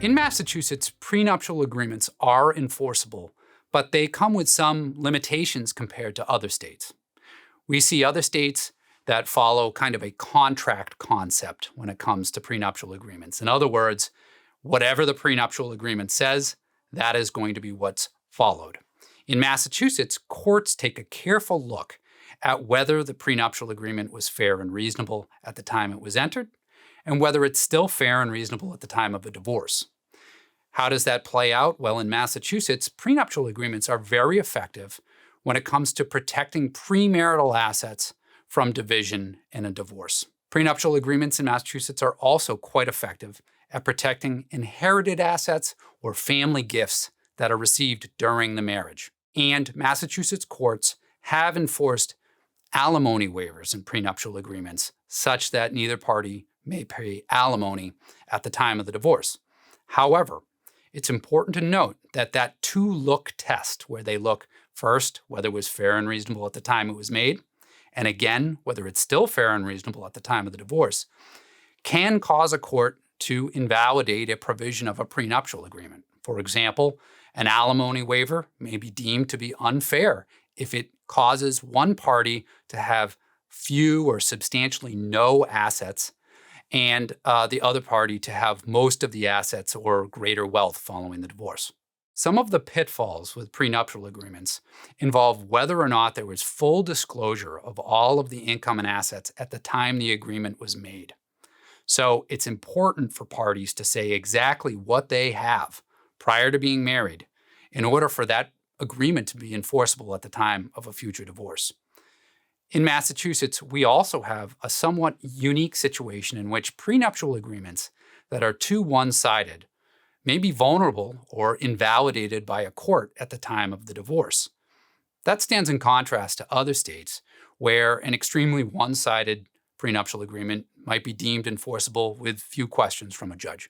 In Massachusetts, prenuptial agreements are enforceable, but they come with some limitations compared to other states. We see other states that follow kind of a contract concept when it comes to prenuptial agreements. In other words, whatever the prenuptial agreement says, that is going to be what's followed. In Massachusetts, courts take a careful look at whether the prenuptial agreement was fair and reasonable at the time it was entered, and whether it's still fair and reasonable at the time of a divorce. How does that play out? Well, in Massachusetts, prenuptial agreements are very effective when it comes to protecting premarital assets from division in a divorce. Prenuptial agreements in Massachusetts are also quite effective at protecting inherited assets or family gifts that are received during the marriage. And Massachusetts courts have enforced alimony waivers in prenuptial agreements such that neither party may pay alimony at the time of the divorce. However, it's important to note that that two-look test, where they look first whether it was fair and reasonable at the time it was made, and again whether it's still fair and reasonable at the time of the divorce, can cause a court to invalidate a provision of a prenuptial agreement. For example, an alimony waiver may be deemed to be unfair if it causes one party to have few or substantially no assets and the other party to have most of the assets or greater wealth following the divorce. Some of the pitfalls with prenuptial agreements involve whether or not there was full disclosure of all of the income and assets at the time the agreement was made. So it's important for parties to say exactly what they have prior to being married in order for that agreement to be enforceable at the time of a future divorce. In Massachusetts, we also have a somewhat unique situation in which prenuptial agreements that are too one-sided may be vulnerable or invalidated by a court at the time of the divorce. That stands in contrast to other states where an extremely one-sided prenuptial agreement might be deemed enforceable with few questions from a judge.